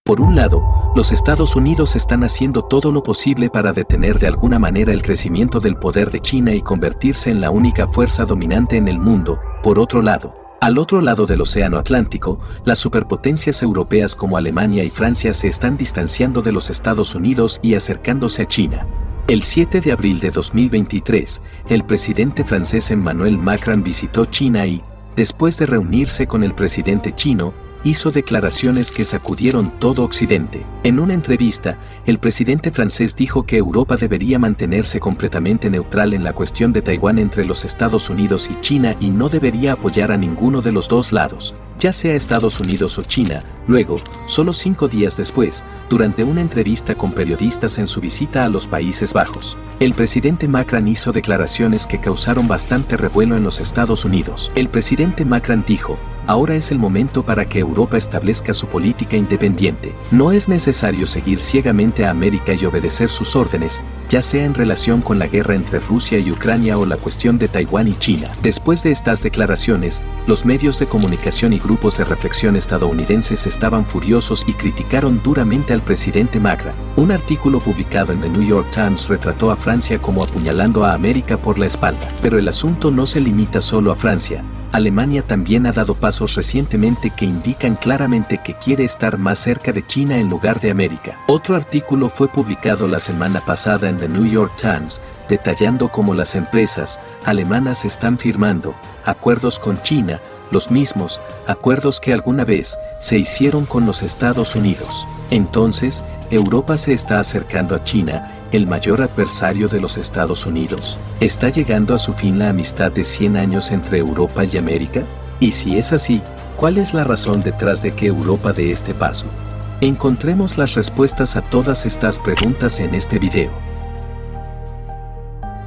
Por un lado, los Estados Unidos están haciendo todo lo posible para detener de alguna manera el crecimiento del poder de China y convertirse en la única fuerza dominante en el mundo. Por otro lado, al otro lado del Océano Atlántico, las superpotencias europeas como Alemania y Francia se están distanciando de los Estados Unidos y acercándose a China. El 7 de abril de 2023, el presidente francés Emmanuel Macron visitó China y, después de reunirse con el presidente chino, hizo declaraciones que sacudieron todo Occidente. En una entrevista, el presidente francés dijo que Europa debería mantenerse completamente neutral en la cuestión de Taiwán entre los Estados Unidos y China y no debería apoyar a ninguno de los dos lados, ya sea Estados Unidos o China. Luego, solo 5 días después, durante una entrevista con periodistas en su visita a los Países Bajos, el presidente Macron hizo declaraciones que causaron bastante revuelo en los Estados Unidos. El presidente Macron dijo: ahora es el momento para que Europa establezca su política independiente. No es necesario seguir ciegamente a América y obedecer sus órdenes, ya sea en relación con la guerra entre Rusia y Ucrania o la cuestión de Taiwán y China. Después de estas declaraciones, los medios de comunicación y grupos de reflexión estadounidenses estaban furiosos y criticaron duramente al presidente Macron. Un artículo publicado en The New York Times retrató a Francia como apuñalando a América por la espalda. Pero el asunto no se limita solo a Francia. Alemania también ha dado pasos recientemente que indican claramente que quiere estar más cerca de China en lugar de América. Otro artículo fue publicado la semana pasada en The New York Times, detallando cómo las empresas alemanas están firmando acuerdos con China, los mismos acuerdos que alguna vez se hicieron con los Estados Unidos. Entonces, Europa se está acercando a China, el mayor adversario de los Estados Unidos. ¿Está llegando a su fin la amistad de 100 años entre Europa y América? Y si es así, ¿cuál es la razón detrás de que Europa dé este paso? Encontremos las respuestas a todas estas preguntas en este video.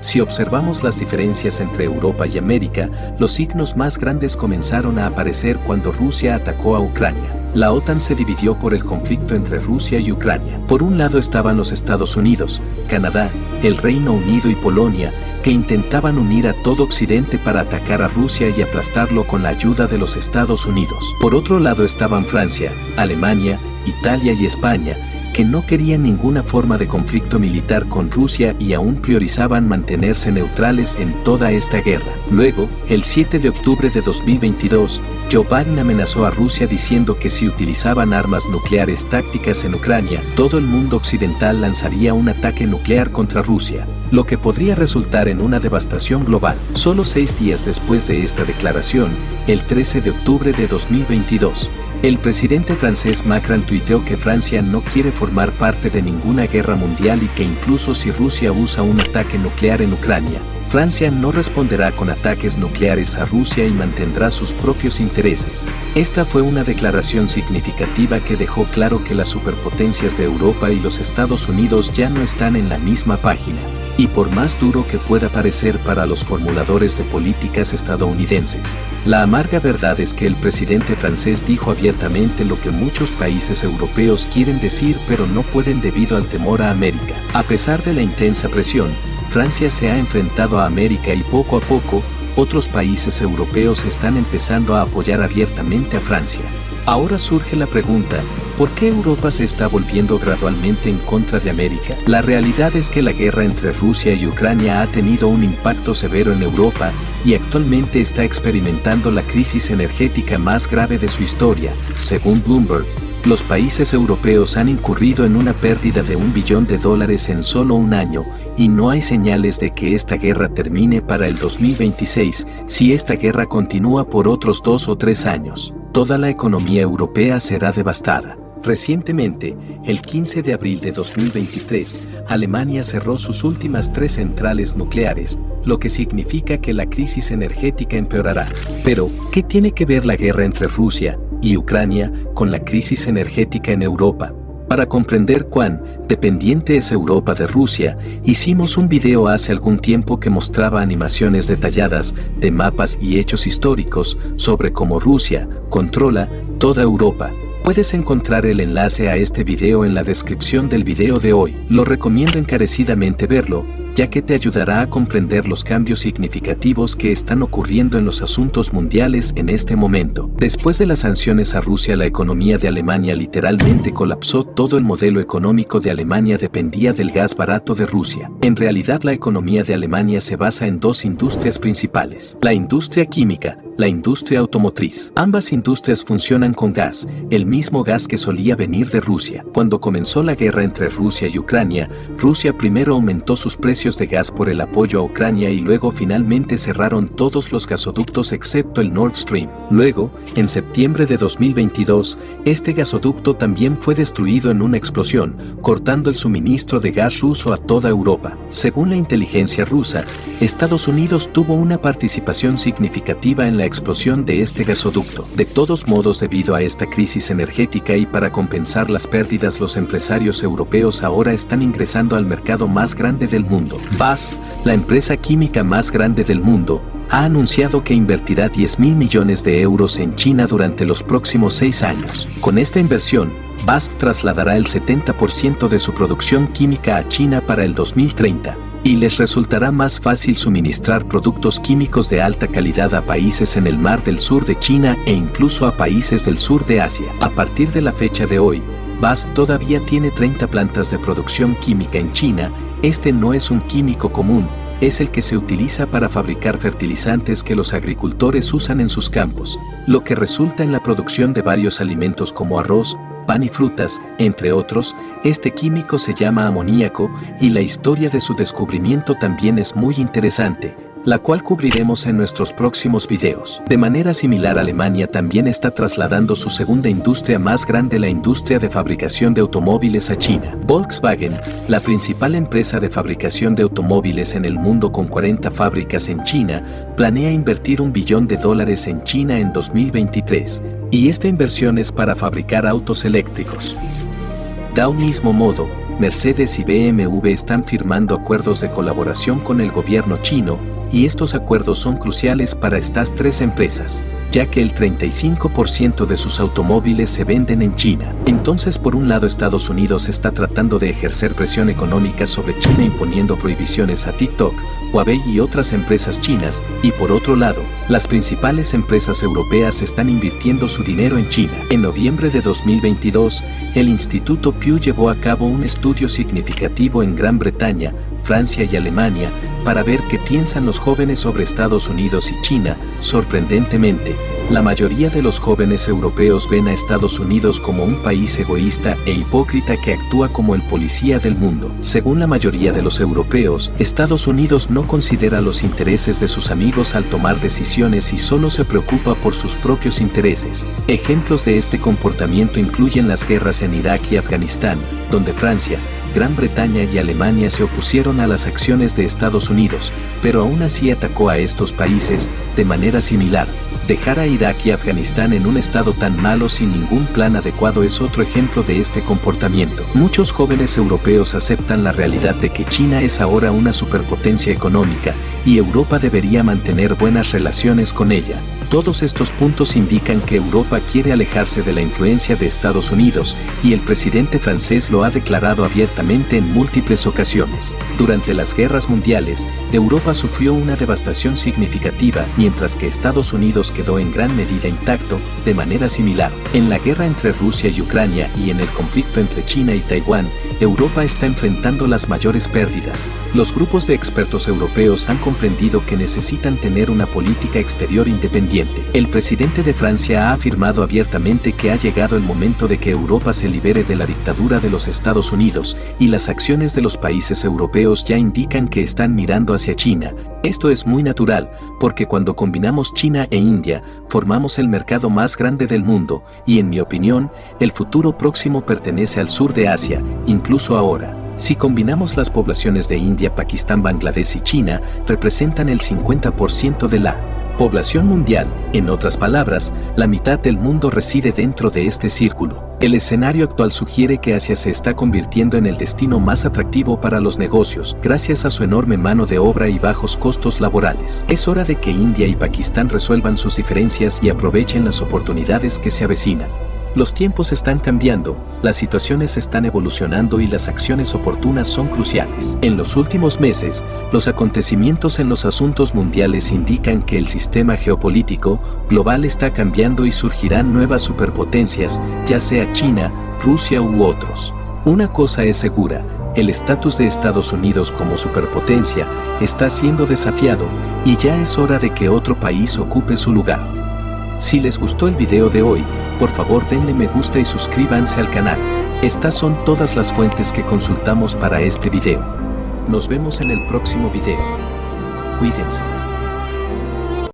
Si observamos las diferencias entre Europa y América, los signos más grandes comenzaron a aparecer cuando Rusia atacó a Ucrania. La OTAN se dividió por el conflicto entre Rusia y Ucrania. Por un lado estaban los Estados Unidos, Canadá, el Reino Unido y Polonia, que intentaban unir a todo Occidente para atacar a Rusia y aplastarlo con la ayuda de los Estados Unidos. Por otro lado estaban Francia, Alemania, Italia y España, que no querían ninguna forma de conflicto militar con Rusia y aún priorizaban mantenerse neutrales en toda esta guerra. Luego, el 7 de octubre de 2022, Joe Biden amenazó a Rusia diciendo que si utilizaban armas nucleares tácticas en Ucrania, todo el mundo occidental lanzaría un ataque nuclear contra Rusia, lo que podría resultar en una devastación global. Solo 6 días después de esta declaración, el 13 de octubre de 2022, el presidente francés Macron tuiteó que Francia no quiere formar parte de ninguna guerra mundial y que incluso si Rusia usa un ataque nuclear en Ucrania, Francia no responderá con ataques nucleares a Rusia y mantendrá sus propios intereses. Esta fue una declaración significativa que dejó claro que las superpotencias de Europa y los Estados Unidos ya no están en la misma página. Y por más duro que pueda parecer para los formuladores de políticas estadounidenses, la amarga verdad es que el presidente francés dijo abiertamente lo que muchos países europeos quieren decir pero no pueden debido al temor a América. A pesar de la intensa presión, Francia se ha enfrentado a América y poco a poco, otros países europeos están empezando a apoyar abiertamente a Francia. Ahora surge la pregunta, ¿por qué Europa se está volviendo gradualmente en contra de América? La realidad es que la guerra entre Rusia y Ucrania ha tenido un impacto severo en Europa y actualmente está experimentando la crisis energética más grave de su historia. Según Bloomberg, los países europeos han incurrido en una pérdida de $1 billón en solo un año y no hay señales de que esta guerra termine para el 2026 si esta guerra continúa por otros 2 o 3 años. Toda la economía europea será devastada. Recientemente, el 15 de abril de 2023, Alemania cerró sus últimas 3 centrales nucleares, lo que significa que la crisis energética empeorará. Pero, ¿qué tiene que ver la guerra entre Rusia y Ucrania con la crisis energética en Europa? Para comprender cuán dependiente es Europa de Rusia, hicimos un video hace algún tiempo que mostraba animaciones detalladas de mapas y hechos históricos sobre cómo Rusia controla toda Europa. Puedes encontrar el enlace a este video en la descripción del video de hoy. Lo recomiendo encarecidamente verlo, ya que te ayudará a comprender los cambios significativos que están ocurriendo en los asuntos mundiales en este momento. Después de las sanciones a Rusia, la economía de Alemania literalmente colapsó. Todo el modelo económico de Alemania dependía del gas barato de Rusia. En realidad, la economía de Alemania se basa en dos industrias principales: la industria química, la industria automotriz. Ambas industrias funcionan con gas, el mismo gas que solía venir de Rusia. Cuando comenzó la guerra entre Rusia y Ucrania, Rusia primero aumentó sus precios de gas por el apoyo a Ucrania y luego finalmente cerraron todos los gasoductos excepto el Nord Stream. Luego, en septiembre de 2022, este gasoducto también fue destruido en una explosión, cortando el suministro de gas ruso a toda Europa. Según la inteligencia rusa, Estados Unidos tuvo una participación significativa en la explosión de este gasoducto. De todos modos, debido a esta crisis energética y para compensar las pérdidas, los empresarios europeos ahora están ingresando al mercado más grande del mundo. BASF, la empresa química más grande del mundo, ha anunciado que invertirá 10.000 millones de euros en China durante los próximos 6 años. Con esta inversión, BASF trasladará el 70% de su producción química a China para el 2030. Y les resultará más fácil suministrar productos químicos de alta calidad a países en el Mar del Sur de China e incluso a países del sur de Asia. A partir de la fecha de hoy, BASF todavía tiene 30 plantas de producción química en China. Este no es un químico común, es el que se utiliza para fabricar fertilizantes que los agricultores usan en sus campos, lo que resulta en la producción de varios alimentos como arroz, pan y frutas, entre otros. Este químico se llama amoníaco y la historia de su descubrimiento también es muy interesante, la cual cubriremos en nuestros próximos videos. De manera similar, Alemania también está trasladando su segunda industria más grande, la industria de fabricación de automóviles, a China. Volkswagen, la principal empresa de fabricación de automóviles en el mundo con 40 fábricas en China, planea invertir $1 billón en China en 2023, y esta inversión es para fabricar autos eléctricos. De un mismo modo, Mercedes y BMW están firmando acuerdos de colaboración con el gobierno chino, y estos acuerdos son cruciales para estas tres empresas, ya que el 35% de sus automóviles se venden en China. Entonces, por un lado, Estados Unidos está tratando de ejercer presión económica sobre China imponiendo prohibiciones a TikTok, Huawei y otras empresas chinas, y por otro lado, las principales empresas europeas están invirtiendo su dinero en China. En noviembre de 2022, el Instituto Pew llevó a cabo un estudio significativo en Gran Bretaña, Francia y Alemania, para ver qué piensan los jóvenes sobre Estados Unidos y China. Sorprendentemente, la mayoría de los jóvenes europeos ven a Estados Unidos como un país egoísta e hipócrita que actúa como el policía del mundo. Según la mayoría de los europeos, Estados Unidos no considera los intereses de sus amigos al tomar decisiones y solo se preocupa por sus propios intereses. Ejemplos de este comportamiento incluyen las guerras en Irak y Afganistán, donde Francia, Gran Bretaña y Alemania se opusieron a las acciones de Estados Unidos, pero aún así atacó a estos países de manera similar. Dejar a Irak y Afganistán en un estado tan malo sin ningún plan adecuado es otro ejemplo de este comportamiento. Muchos jóvenes europeos aceptan la realidad de que China es ahora una superpotencia económica y Europa debería mantener buenas relaciones con ella. Todos estos puntos indican que Europa quiere alejarse de la influencia de Estados Unidos, y el presidente francés lo ha declarado abiertamente en múltiples ocasiones. Durante las guerras mundiales, Europa sufrió una devastación significativa, mientras que Estados Unidos quedó en gran medida intacto. De manera similar, en la guerra entre Rusia y Ucrania y en el conflicto entre China y Taiwán, Europa está enfrentando las mayores pérdidas. Los grupos de expertos europeos han comprendido que necesitan tener una política exterior independiente. El presidente de Francia ha afirmado abiertamente que ha llegado el momento de que Europa se libere de la dictadura de los Estados Unidos, y las acciones de los países europeos ya indican que están mirando hacia China. Esto es muy natural, porque cuando combinamos China e India, formamos el mercado más grande del mundo, y en mi opinión, el futuro próximo pertenece al sur de Asia, incluso ahora. Si combinamos las poblaciones de India, Pakistán, Bangladesh y China, representan el 50% de la población mundial. En otras palabras, la mitad del mundo reside dentro de este círculo. El escenario actual sugiere que Asia se está convirtiendo en el destino más atractivo para los negocios, gracias a su enorme mano de obra y bajos costos laborales. Es hora de que India y Pakistán resuelvan sus diferencias y aprovechen las oportunidades que se avecinan. Los tiempos están cambiando, las situaciones están evolucionando y las acciones oportunas son cruciales. En los últimos meses, los acontecimientos en los asuntos mundiales indican que el sistema geopolítico global está cambiando y surgirán nuevas superpotencias, ya sea China, Rusia u otros. Una cosa es segura, el estatus de Estados Unidos como superpotencia está siendo desafiado y ya es hora de que otro país ocupe su lugar. Si les gustó el video de hoy, por favor denle me gusta y suscríbanse al canal. Estas son todas las fuentes que consultamos para este video. Nos vemos en el próximo video. Cuídense.